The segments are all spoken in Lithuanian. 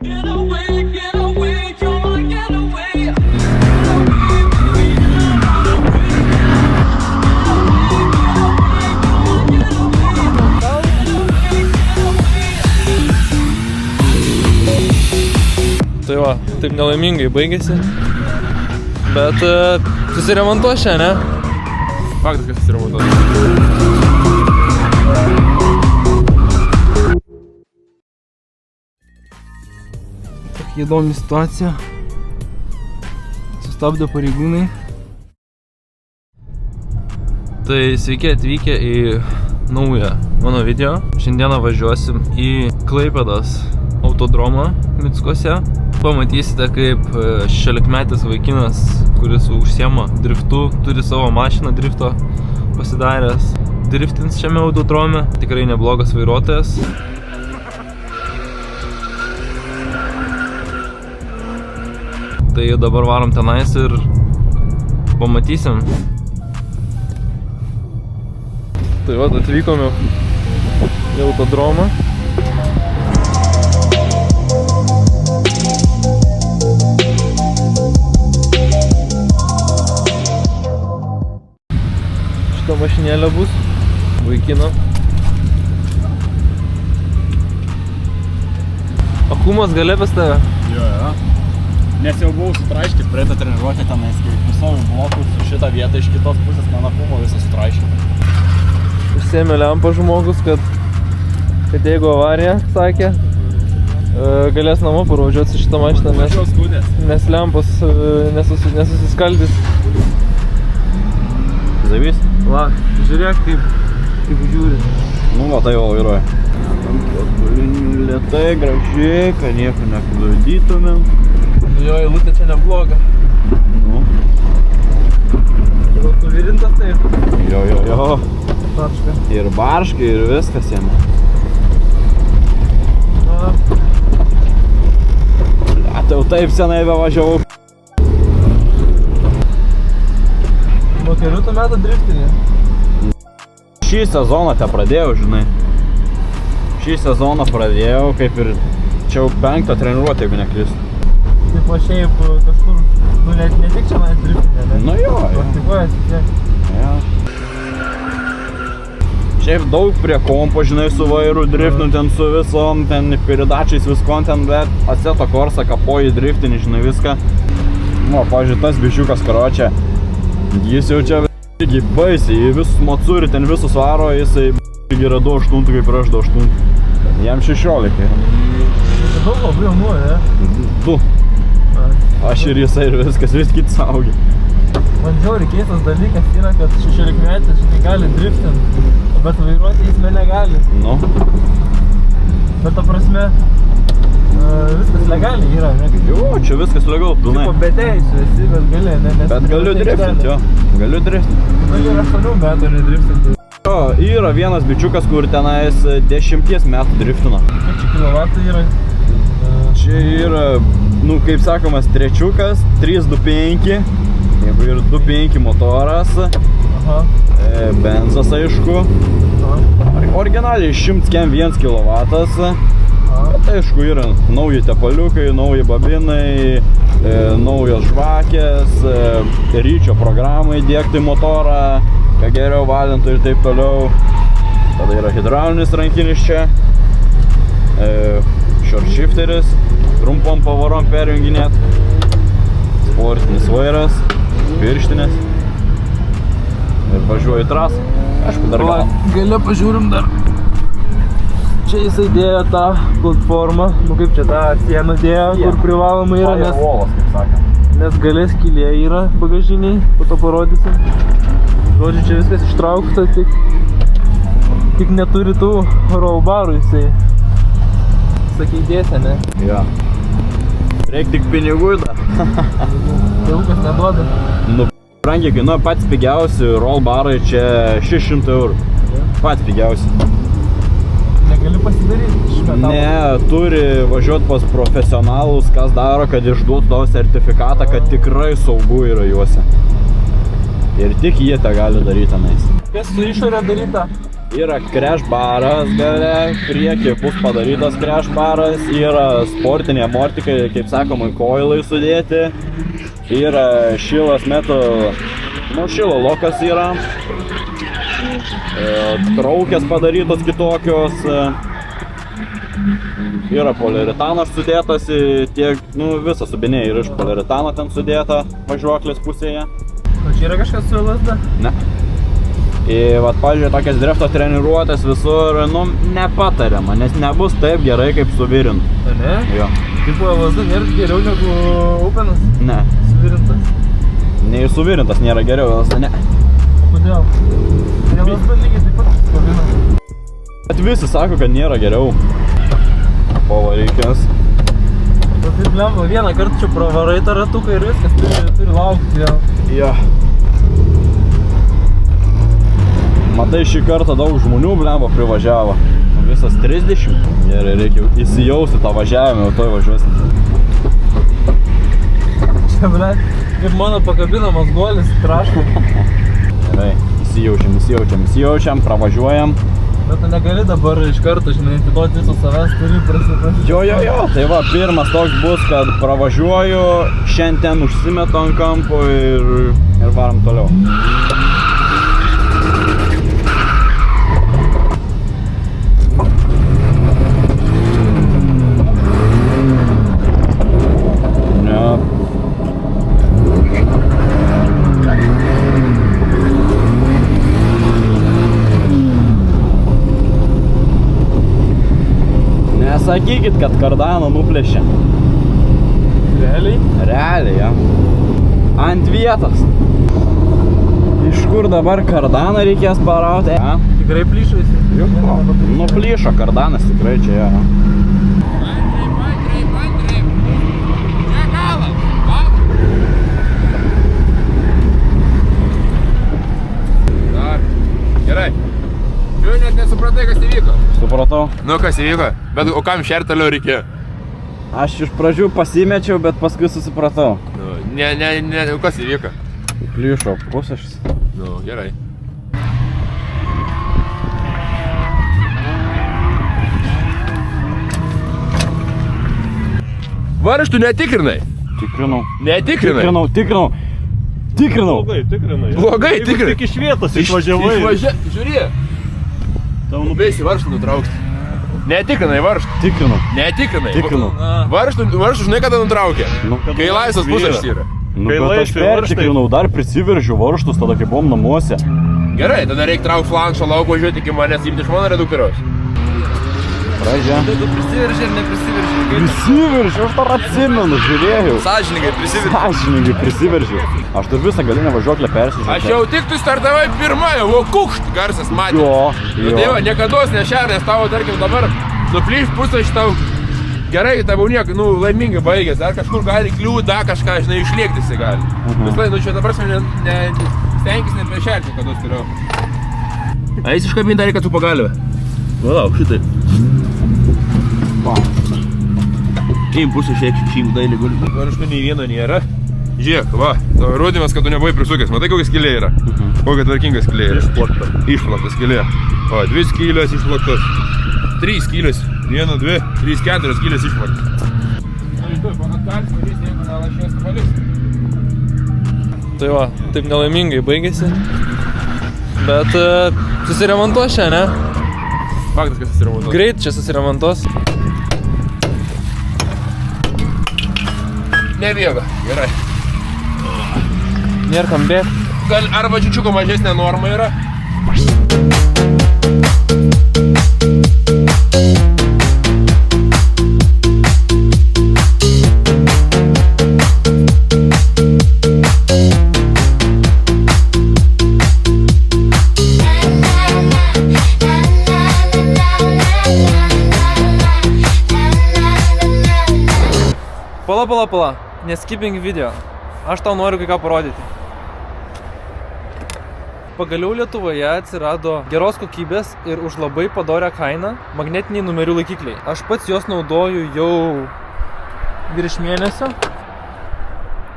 Tai va, taip nelaimingai baigėsi, bet susiremontuos čia, ne? Faktas, kad susiremontuos. Tokia įdomi situacija. Sustabdė pareigūnai. Tai sveiki atvykę į naują mano video. Šiandieną važiuosim į Klaipėdos autodromą Mickuose. Pamatysite, kaip 16-metis vaikinas, kuris užsiema driftu, turi savo mašiną drifto pasidaręs, driftins šiame autodrome. Tikrai neblogas vairuotojas. Tai dabar varom tenais ir pamatysim. Tai va, atvykome į autodromą. Šitą mašinėlę bus vaikino. Akumas gale pas tave? Jo. Nes jau buvau sutraiškęs praeitą treniruotę tenais, kai visau blokų su šitą vietą iš kitos pusės man akumo visą sutraiškė. Užsėmė lempą žmogus, kad jeigu avarija, sakė, galės namo parvažiuoti su šitą mašiną, nes lempos nesusiskaldys. Zavys? Va, žiūrėk, kaip žiūri. Nu, va, tai jau vairuoja. Atpulinių lėtai, gražiai, kad nieko nekliudytumėm. Nu jo, eilutė čia nebloga. Nu. Gal suvirintas taip? Jo. Barška. Ir barškai, ir viskas jame. Na. Tai jau taip senai bevažiavau. Nuo kelių tų metų driftinį? Šį sezoną te pradėjau, žinai. Šį sezoną pradėjau, kaip ir čia jau 5 treniruotę, jeigu neklystu. Taip o šiaip kažkur, nu ne tik čia man driftinė, ne? Nu jo. Praktikuojasi čia. Jo. Šiaip daug prie kompo, žinai, su vairu driftinu, ten su visom, ten peridačiais viskon, ten, bet Assetto Corsa kapoji driftinį, žinai, viską. Nu, pavyzdžiui, tas bišiukas karočią. Jis jau čia irgi baisiai, visus Matsuri ten visus varo, jisai yra 2.8 kaip ir aš 2.8. Jam 16. Tai daug labai jaunų, ne? 2. Aš ir jisai ir viskas, vis kiti saugi. Man žiauriai keistas dalykas yra, kad 16-metis žinai gali driftinti, bet vairuoti jis negali. Nu. Bet ta prasme, viskas legaliai yra, ne? Jo, čia viskas legal, pilnai. Tipo be teisių esi, bet gali, ne? Bet galiu driftinti, jo. Galiu driftinti. Nu ir 8 metų nedriftinti. Jo, yra vienas bičiukas, kur tenais 10 metų driftino. Kiek čia kilovatų yra? Čia yra, nu, kaip sakomas, trečiukas, 325. Jeigu ir 2.5 motoras. Aha. Benzas, aišku. Aha. Originaliai 101 kW. Bet aišku, yra nauji tepaliukai, nauji babinai, naujos žvakės, ryčio programai įdiegti motorą, kad geriau valintų ir taip toliau. Tada yra hidraulinis rankinis čia, short shifteris, trumpom pavarom perjunginėt, sportinis vairas, pirštinės ir važiuoju trasą. Aišku, dar gal. Gale pažiūrim dar. Čia jisai dėjo tą platformą, nu kaip čia tą sieną dėjo, kur privaloma yra, nes gale skylė yra bagažiniai, po to parodysim. Žodžiu, čia viskas ištraukta, tik neturi tų rollbarų jisai. Sakai dėsė, ne? Jo. Reik tik pinigų dar. Tėvukas neduoda. Nu, brangiai kainuoja patys pigiausi rollbarai čia 600 eurų. Patys pigiausi. Negali pasidaryti iš metalo? Ne, turi važiuoti pas profesionalus, kas daro, kad išduotų tavo sertifikatą, kad tikrai saugu yra juose. Ir tik jie tą gali daryti tenais. Kas su išorė daryta? Yra crash baras gale, priekį bus padarytas crash baras, yra sportiniai amortikai, kaip sakoma, koilai sudėti, yra šilas metų, šilo lokas yra, traukės padarytos kitokios, yra poliuretanas sudėtas, tiek, visas subinė yra iš poliuretano ten sudėta važiuoklės pusėje. O čia yra kažkas su lasda? Ne. Vat, pažiūrėjau, tokias drifto treniruotės visur, nepatariama, nes nebus taip gerai kaip suvirint. A ne? Jo. Tipo, lasda nėra geriau negu upenas? Ne. Suvirintas? Nei suvirintas nėra geriau, lasda ne. Kodėl? Ne lasda lygiai taip pat suvirintas. Bet visi sako, kad nėra geriau. Po varikės. Bet taip lemba, vieną kartą čia pravarai tą ratuką ir viskas, turi laukti vėl. Jo. Matai, šį kartą daug žmonių blemba privažiavo. Visas 30. Ir reikia įsijausti tą važiavimą, jau toj važiuosim. Čia, blem, kaip mano pakabinamas golis, traško. Gerai, įsijaučiam, pravažiuojam. Bet tu negali dabar iš karto, žinai, atiduoti viso savęs, turi prasiprašyti. Jo. Tai va, pirmas toks bus, kad pravažiuoju, šiandien užsimetu ant kampo ir varam toliau. Sakykit, kad kardaną nuplėšė. Realiai? Realiai, ja. Ant vietos. Iš kur dabar kardaną reikės parauti? Ja. Tikrai plyšo jis? Jau, nuplyšo kardanas tikrai čia, ja. Gerai. Jau net nesupratai, kas įvyko. Supratau. Nu, kas įvyko? Bet o kam šert toliau reikėjo? Aš iš pradžių pasimečiau, bet paskui susipratau. Nu, ne, kas įvyko? Plyšo pusės. Nu, gerai. Varžtų netikrinai? Tikrinau. Netikrinai? Tikrinau. Blogai tikrinai. Tik iš vietos išvažiavai. Žiūrė. Tau nubėsi varžtų nutraukti. Netikrinai varžtų. Tikrinau. Varžtų žinai kada nutraukė? Kai laisvas pusės yra. Bet aš pertikrinau, dar prisiveržiu varžtus tada, kai buvom namuose. Gerai, tada reikia traukti flanšą lauk važiuoti iki manęs imti iš mano reduktoriaus. Pradžia. Tu prisiverži ir neprisiverži? Prisiveržiu, aš dar atsimenu, žiūrėjau. Sąžiningai prisiveržiu. Aš tur visą galinę važiuoklę persižiūrėjau. Aš jau tik tu startavai pirmą, jau kukšt garsas matė. Jo. Tai va, niekados nešer, nes tavo, tarkim, dabar nuplyš pusę iš tau. Gerai, tavo laimingai baigės, ar kažkur gali kliūt, dar kažką, žinai, išliekti gali. Visai, čia dabar stenkis nepešerti, kados turiu. A jis iškabinti reikia su pagalvė. Valauk, šitai. Im pusę šiek dailį guli. Varžtų nei vieno nėra. Žiūrėk, va, tavo įrodymas, kad tu nebuvai prisukęs. Matai, kokia skylė yra? Kokia tvarkinga skylė yra? Išplakta skylė. O, 2 skylės išplaktos. 3 skylės. 1, 2, 3, 4 skylės išplaktos. Tai va, taip nelaimingai baigėsi. Bet susiremontuos čia, ne? Faktas, kad susiremontuos. Greit čia susiremontuos. Nebėga, gerai. Nėra kam bėgti. Gal arba čiučiuko mažesnė norma yra. Pala, neskipink video. Aš tau noriu kai ką parodyti. Pagaliau Lietuvoje atsirado geros kokybės ir už labai padorią kainą magnetiniai numerių laikikliai. Aš pats juos naudoju jau virš mėnesio.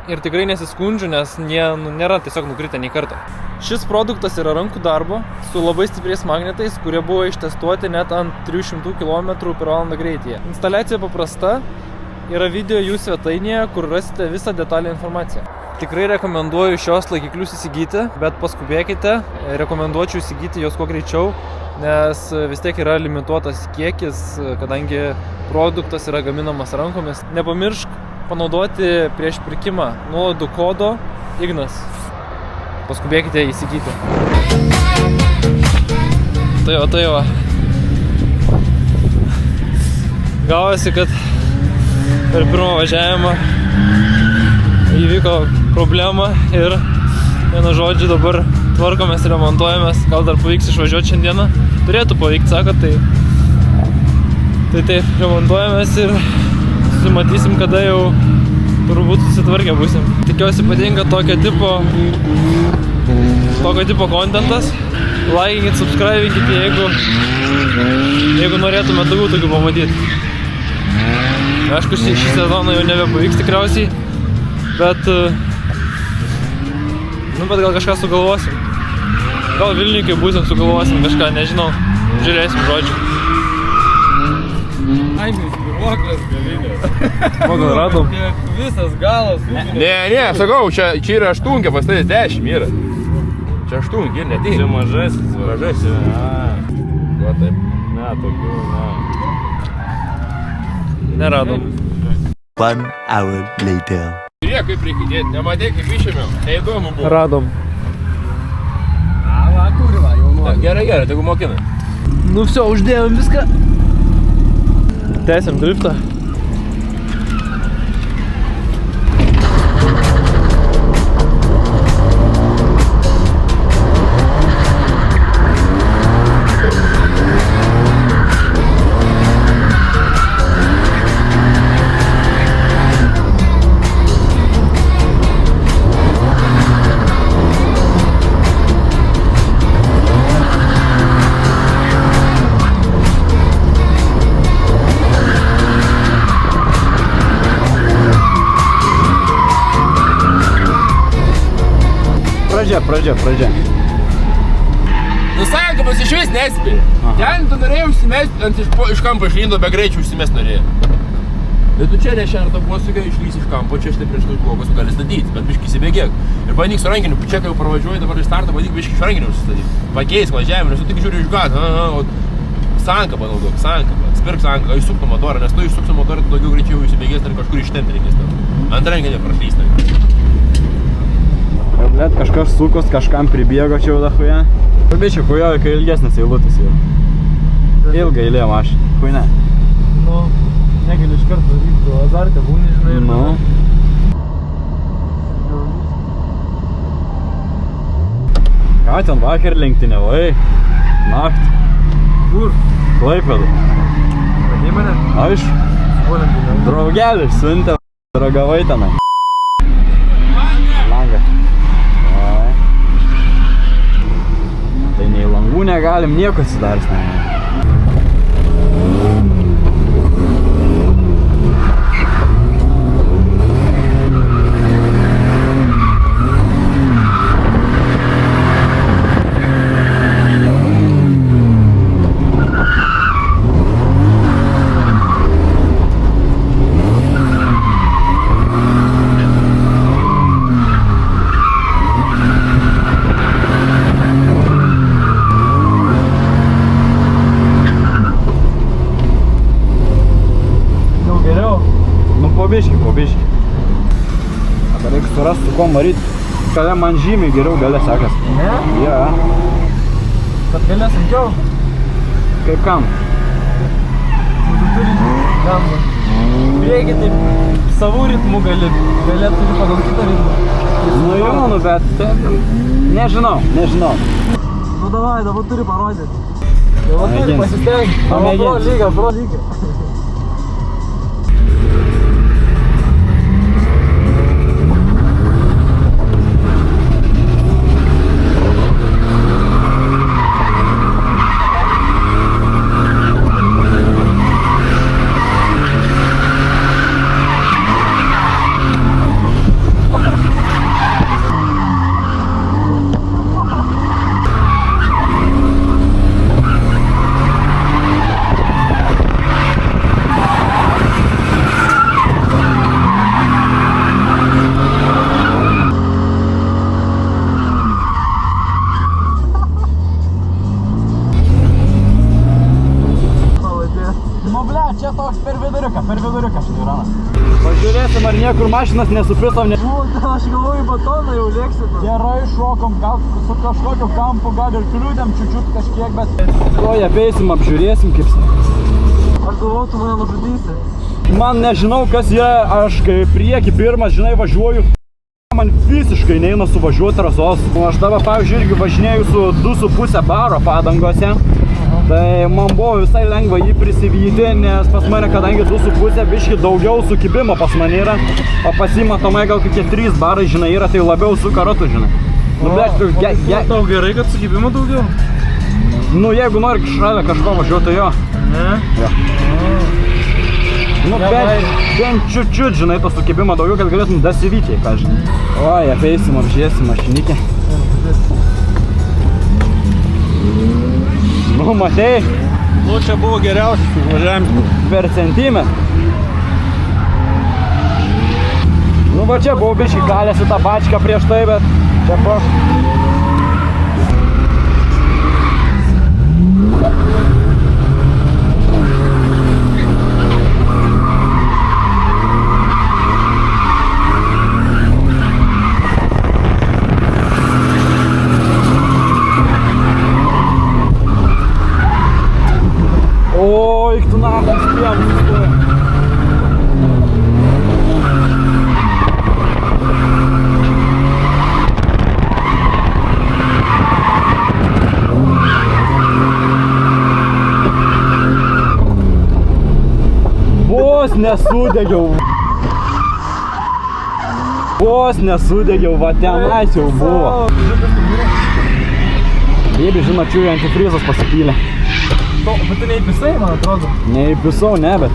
ir tikrai nesiskundžiu, nes nėra tiesiog nukritę nei kartą. Šis produktas yra rankų darbo su labai stipriais magnetais, kurie buvo ištestuoti net ant 300 km/h greityje. Instaliacija paprasta, yra video jų svetainėje, kur rasite visą detalę informaciją. Tikrai rekomenduoju šios laikiklius įsigyti, bet paskubėkite, rekomenduočiau įsigyti juos kuo greičiau, nes vis tiek yra limituotas kiekis, kadangi produktas yra gaminamas rankomis. Nepamiršk panaudoti prieš pirkimą nuolaidų kodo Ignas. Paskubėkite įsigyti. Tai va. Gavosi, kad per pirmą važiavimą įvyko problema ir vienu žodžiu dabar tvarkomės, remontuojamės. Gal dar pavyks išvažiuoti šiandieną. Turėtų pavykti, sako, tai taip, remontuojamės ir susimatysim, kada jau turbūt susitvarkę būsim. Tikiuosi patinka tokio tipo kontentas. Laikinkit, subscribinkit, jeigu norėtumėte daugiau tokių pamatyti. Aišku, šį sezoną jau nebepavyks tikriausiai, bet gal kažką sugalvosim. Gal Vilniui, kai būsim, sugalvosim kažką, nežinau. Žiūrėsim, žodžiu. Spyruoklas galinė. Pagal radom. Visas galas. Ne, sakau, čia yra aštunkė, pastatys 10 yra. Čia aštunkė ir netinka. Čia mažasis. Mažasis. Va taip. Ne, tokių, Neradom. 1 hour later. Žiūrėk, kaip reikia dėti. Nematė, kaip išėmiau. Neįdomu buvo. Radom. Va, kurva, jau nori. Gerai, tegu mokina. Nu vsio, uždėjom viską. Tęsiam driftą. Pradžia. Nu sankabas iš vis nespėja. Ten tu norėjai užsimesti, iš kampo išlindo, be greičių užsimesti norėjai. Bet tu čia nešertą posūkio, išlys iš kampo, čia štai prieš tos žmogus gali statyti, bet biškį įsibėgėk. Ir bandyk su rankiniu, čia kai jau pravažiuoji dabar iš starto, bandyk biškį iš rankiniu užsistatyti. Pakeisk važiavimą, nes tu tik žiūri iš gatvę, sankabą naudok, spirk sankabą, išsuktų motorą, nes tu išsuksi motorą, tu daugiau greičiau įsibėgės ir kažkur ištempti reikės tau. Ant rankinė prašlystai. Blet, kažkas sukos, kažkam pribėgo čia jau dachuja. Pabičiu, hujoju, kai ilgesnis eilutis jau. Ilga eilė mašina, hui ne. Nu, negali iš karto vykti, azartė būni, žinai, ir... Nu. Ką ten vakar lenktyniavai? Naktį. Kur? Klaipėdų. Vadai mane? Aišku. Ko lenktyniavai? Draugelis siuntė, ragavai tenai. Tai nei langų negalim, nieko atsidarys negalim. Pobiški. Dabar reikia surasti, su kuo maryt. Kada man žymiai geriau gale sekas. Ne? Ja. Kad gale sunkiau? Kaip kam? Tu turi gambą. Prieki taip savų ritmų gale turi pagal kitą ritmą. Nu jau, bet nežinau. Nu davai, dabar turi parodyti. Dabar turi pasistengti. Pro lyga. per viduriuką šiandieną. Pažiūrėsim, ar niekur mašinas nesupisom. Aš galvoju, batoną jau lėksit. Gerai šokom, gal su kažkokiu kampu, gal ir kliūdėm čiučiut kažkiek, bet... Tuoj apeisim, apžiūrėsim, kaip... Aš galvoju, tu mane nužudysi. Man nežinau, kas yra, aš kai prieki pirmas, žinai, važiuoju. Man visiškai neina suvažiuoti trasos. Aš dabar, pavyzdžiui, irgi važinėjau su 2,5 baro padangose. Tai man buvo visai lengva jį prisivyti, nes pas mane, kadangi 2,5 biški daugiau sukibimo pas mane yra, o pas jį matomai gal kokie 3 barai, žinai, yra, tai labiau su karatu, žinai. Nu, bet tu... Tau gerai, kad sukibimo daugiau? Nu, jeigu nori šalia kažko važiuoti, jo. Ne? Jo. Nu, bent čiut, žinai, to sukibimo daugiau, kad galėtum dasivyti, ką žinai. Oi, apeisim, apžiūrėsim mašinikę. Nu, matei? Nu, čia buvo geriausias važiavimas. Per centimetrą. Nu, va čia buvau biškai kalęs į tą bačką prieš tai, bet čia po... Ой, tu nahum spėjom sustoja. Vos nesudegiau, va tenais jau buvo. Bėbi, žinot, čiūjų antifrizas pasipylė. Bet tu neįpisai, man atrodo. Neįpisau, ne, bet...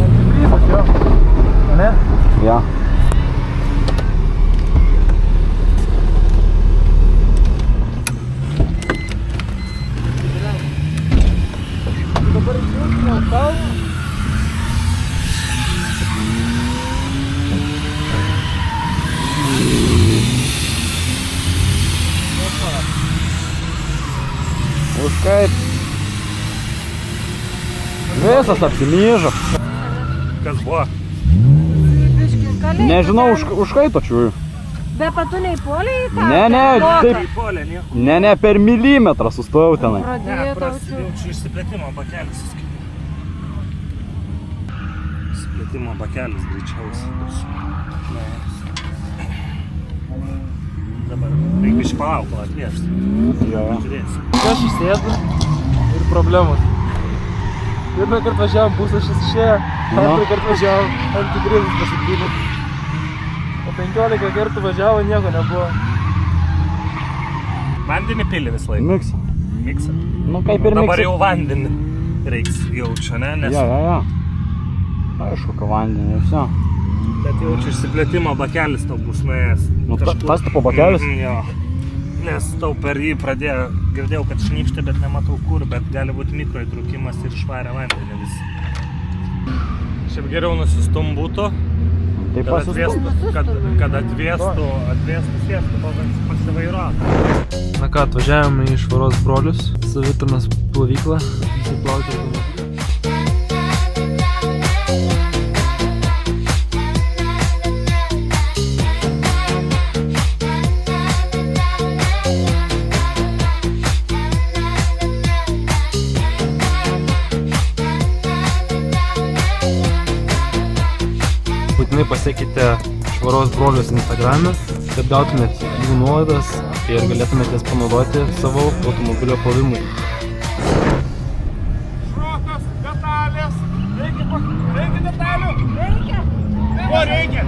Antifrizas, jo. Ne? Ja. Dabar išsiųsime tau. Už kaip. Visas apsimyžo. Kas buvo? Nežinau, už kaito čiūju. Be patu neįpuoliai į tą? Ne, taip. Įpuolė, nieko. Ne, per milimetrą sustojau tenai. Ne, prasidėjau išsiplėtimo bakelis. Išsiplėtimo bakelis greičiausiai. Dabar reikia išpalauk, atviešti. Jo. Žiūrėsim. Aš išsėdu ir problemos. Pirmą kartą važiavom puslašis išėjo, antrą kartą važiavom antifrizas pasipylė. Po 15 kartų važiavo, nieko nebuvo. Vandenį pili visą laiką. Miksą. Miksą. Nu, kaip ir miksą. Dabar jau vandenį reiks jaučia, ne? Nes... Jo. Aišku, kad vandenį, viso. Bet jaučiu išsiplėtimo bakelis tau bus nuėjęs. Nu, tas tipo bakelis? Jo. Nes tau per jį pradėjo, girdėjau, kad šnykštė, bet nematau kur, bet gali būti mikro įtrūkimas ir švarę vandenį visi. Šiaip geriau nusistum būtų, kad atvėstų sėstų, pasivairuotų. Na ką, atvažiavome į Švaros brolius, savitarnos plovyklą, nusiplauti automobilį. Būtinai pasiekite Švaros brolius Instagram'e, kad gautumėt jų nuolaidas ir galėtumėte jas panaudoti savo automobilio plovimui. Šrotas, detalės. Reikia detalių? Reikia. Ko reikia?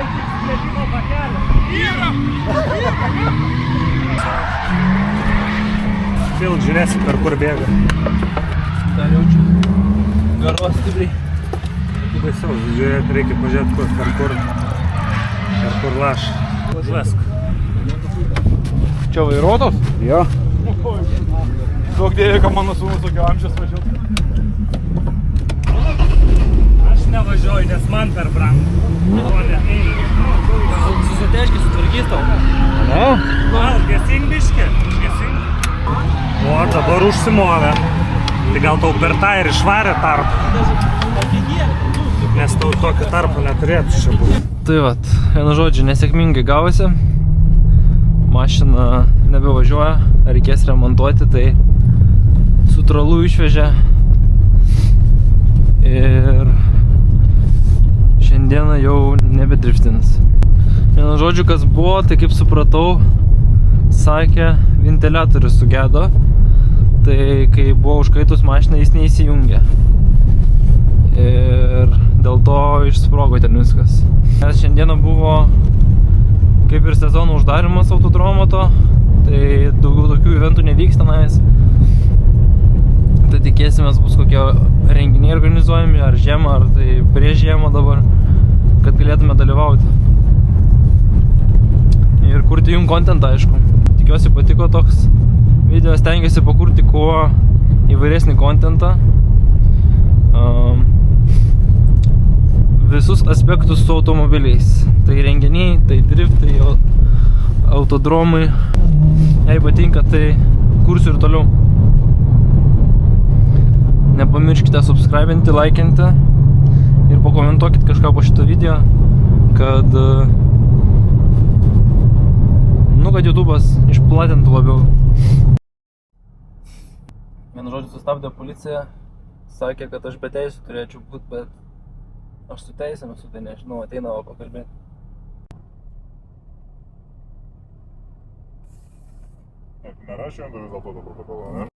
Išsiplėtimo bakelis. Yra! Vėl žiūrėsi, per kur bėga. Dar jaučiu. Garos stipriai. Baisiau, žiūrėti, reikia pažiūrėti, per kur laš. Žvesk. Čia vairuotos? Jo. Daug dėvė, kad mano sūnus tokio amžiaus važiuotų. Aš nevažiuoju, nes man per brangu. Susiteškis, sutvarkys tau. Ne? Gal, gesink biškį. ir užsimovė. Tai gal tau per tą ir išvarė tarpą. Nes tau tokio tarpo neturėtų čia būti. Tai vat, vienu žodžiu, nesėkmingai gavosi. Mašina nebevažiuoja, reikės remontuoti, tai su tralu išvežė. Ir šiandieną jau nebedriftins. Vienu žodžiu, kas buvo, tai kaip supratau, sakė, ventiliatorius sugedo. Tai kai buvo užkaitus mašina, jis neįsijungė. Ir dėl to išsprogo ten viskas. Nes šiandieną buvo kaip ir sezono uždarimas autodromo to, tai daugiau tokių eventų nevyks tenais. Tai tikėsimės bus kokie renginiai organizuojami, ar žiemą, ar tai prieš žiemą dabar, kad galėtume dalyvauti. Ir kurti jums kontentą, aišku. Tikiuosi patiko toks video, stengiuosi pakurti kuo įvairesnį kontentą. Visus aspektus su automobiliais. Tai renginiai, tai driftai, autodromai. Jei patinka, tai kursiu ir toliau. Nepamirškite subscribinti, laikinti ir pakomentuokit kažką po šito video, kad kad YouTube'as išplatintų labiau. Vienu žodžiu sustabdė policija, sakė, kad aš be teisų turėčiau būti, bet aš su teisėmis, tai nežinau, ateina va pakalbėti. Nėra šiandien vis dėlto to protokolo, ne?